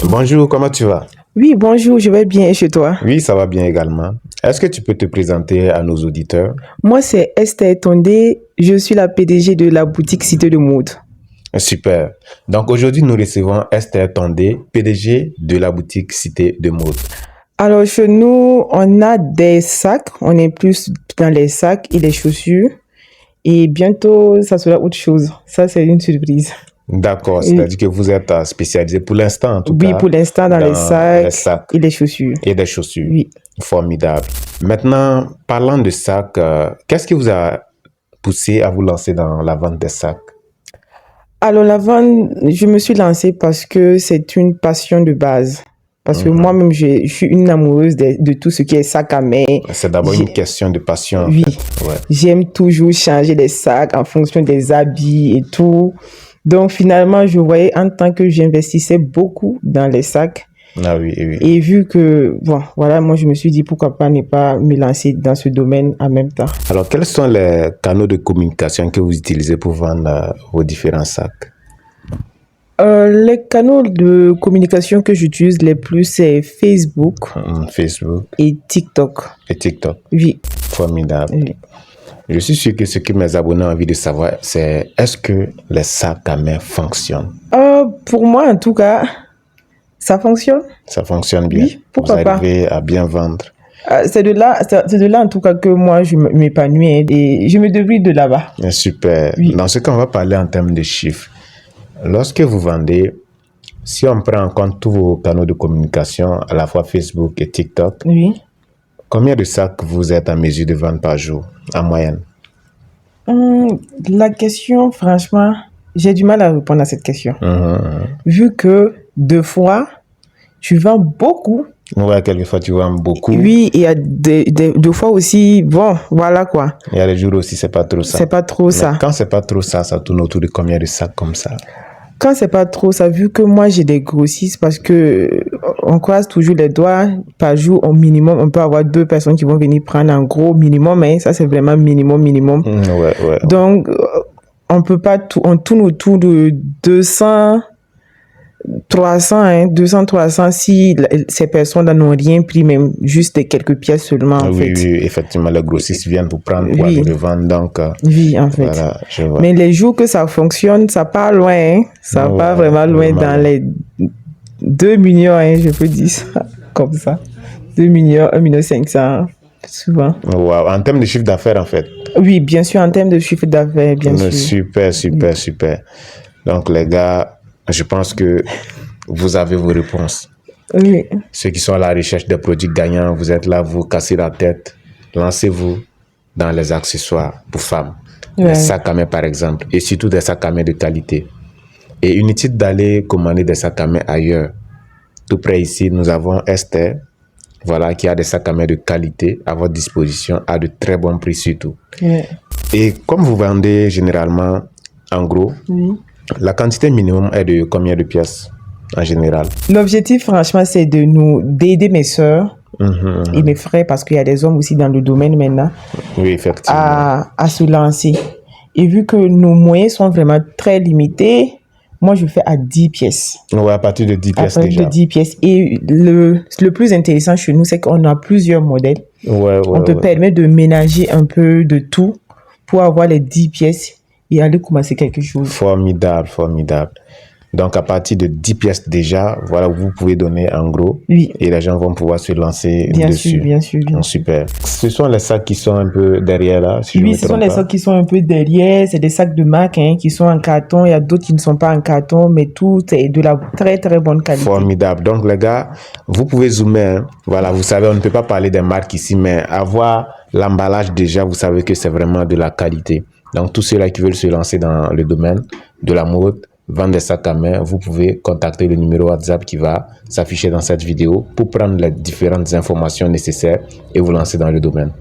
Bonjour, comment tu vas? Oui, bonjour, je vais bien et chez toi? Oui, ça va bien également. Est-ce que tu peux te présenter à nos auditeurs? Moi, c'est Esther Tondé, je suis la PDG de la boutique Cité de Mode. Super. Donc aujourd'hui, nous recevons Esther Tondé, PDG de la boutique Cité de Mode. Alors, chez nous, on a des sacs, on est plus dans les sacs et les chaussures. Et bientôt, ça sera autre chose. Ça, c'est une surprise. D'accord, Oui, c'est-à-dire que vous êtes spécialisé pour l'instant, en tout oui, cas, pour l'instant, dans les dans les sacs sacs et les chaussures. et les chaussures. Oui. Formidable. Maintenant, parlant de sacs, qu'est-ce qui vous a poussé à vous lancer dans la vente des sacs? Alors, la vente, je me suis lancée parce que c'est une passion de base. Parce que Mhm. moi-même, je suis une amoureuse de tout ce qui est sac à main. C'est d'abord J'ai- une question de passion, en Oui, fait. Ouais. j'aime toujours changer les sacs en fonction des habits et tout. Donc finalement, je voyais en tant que j'investissais beaucoup dans les sacs Ah oui, oui. et vu que, bon, voilà, moi je me suis dit pourquoi pas ne pas me lancer dans ce domaine en même temps. Alors, quels sont les canaux de communication que vous utilisez pour vendre vos différents sacs? Les canaux de communication que j'utilise les plus, c'est Facebook Facebook et TikTok. et TikTok. Oui, Formidable. oui. Je suis sûr que ce que mes abonnés ont envie de savoir, c'est est-ce que les sacs à main fonctionnent? Pour moi, en tout cas, ça fonctionne. Ça fonctionne bien. Oui, Vous pourquoi pas. arrivez à bien vendre. C'est de là en tout cas que moi je m'épanouis hein, et je me débrouille de là-bas. Super. Oui. Dans ce qu'on va parler en termes de chiffres, lorsque vous vendez, si on prend en compte tous vos canaux de communication, à la fois Facebook et TikTok, Oui. combien de sacs vous êtes en mesure de vendre par jour, en moyenne? La question, franchement, j'ai du mal à répondre à cette question. Vu que deux fois, tu vends beaucoup. Ouais, quelquefois tu vends beaucoup. Oui, il y a deux fois aussi, bon, voilà quoi. Il y a des jours aussi, c'est pas trop ça. C'est pas trop Mais ça. quand c'est pas trop ça, ça tourne autour de combien de sacs comme ça? Quand c'est pas trop ça, vu que moi j'ai des grossistes, parce que on croise toujours les doigts, par jour au minimum, on peut avoir 2 personnes qui vont venir prendre un gros minimum, hein, ça c'est vraiment minimum. Ouais. Donc, on peut pas tout, on tourne autour de 200, 300, hein, 200, 300 si ces personnes n'ont rien pris, même juste quelques pièces seulement, en fait. Oui, effectivement, les grossistes viennent pour prendre pour aller revendre, donc Oui, en fait. voilà, je vois. Mais les jours que ça fonctionne, ça part loin, hein. Ça part vraiment loin dans les 2 millions, hein, je peux dire ça, comme ça. 2 millions, 1 million 500, souvent. Wow. En termes de chiffre d'affaires, en fait. Oui, bien sûr, en termes de chiffre d'affaires, bien sûr. Super. Donc, les gars, je pense que vous avez vos réponses. Oui. Ceux qui sont à la recherche des produits gagnants, vous êtes là, vous cassez la tête. Lancez-vous dans les accessoires pour femmes. Les sacs à main, par exemple, et surtout des sacs à main de qualité. Et inutile d'aller commander des sacs à main ailleurs. Tout près ici, nous avons Esther, voilà, qui a des sacs à main de qualité à votre disposition, à de très bons prix surtout. Ouais. Et comme vous vendez généralement en gros, la quantité minimum est de combien de pièces en général? L'objectif, franchement, c'est d'aider mes soeurs et mes frères, parce qu'il y a des hommes aussi dans le domaine maintenant, Oui, effectivement. à se lancer. Et vu que nos moyens sont vraiment très limités, moi, je fais à 10 pièces. Ouais, à partir de 10 pièces À partir déjà. de 10 pièces. Et le plus intéressant chez nous, c'est qu'on a plusieurs modèles. On te permet de ménager un peu de tout pour avoir les 10 pièces et aller commencer quelque chose. Formidable. Donc, à partir de 10 pièces déjà, voilà, vous pouvez donner en gros. Oui. Et les gens vont pouvoir se lancer dessus. Bien sûr. Super. Ce sont les sacs qui sont un peu derrière là, si je me Oui, ce sont trompe les pas. sacs qui sont un peu derrière. C'est des sacs de marque hein, qui sont en carton. Il y a d'autres qui ne sont pas en carton, mais tout est de la très, très bonne qualité. Formidable. Donc, les gars, vous pouvez zoomer. Hein. Voilà, vous savez, on ne peut pas parler des marques ici, mais avoir l'emballage déjà, vous savez que c'est vraiment de la qualité. Donc, tous ceux-là qui veulent se lancer dans le domaine de la mode, vendre des sacs à main, vous pouvez contacter le numéro WhatsApp qui va s'afficher dans cette vidéo pour prendre les différentes informations nécessaires et vous lancer dans le domaine.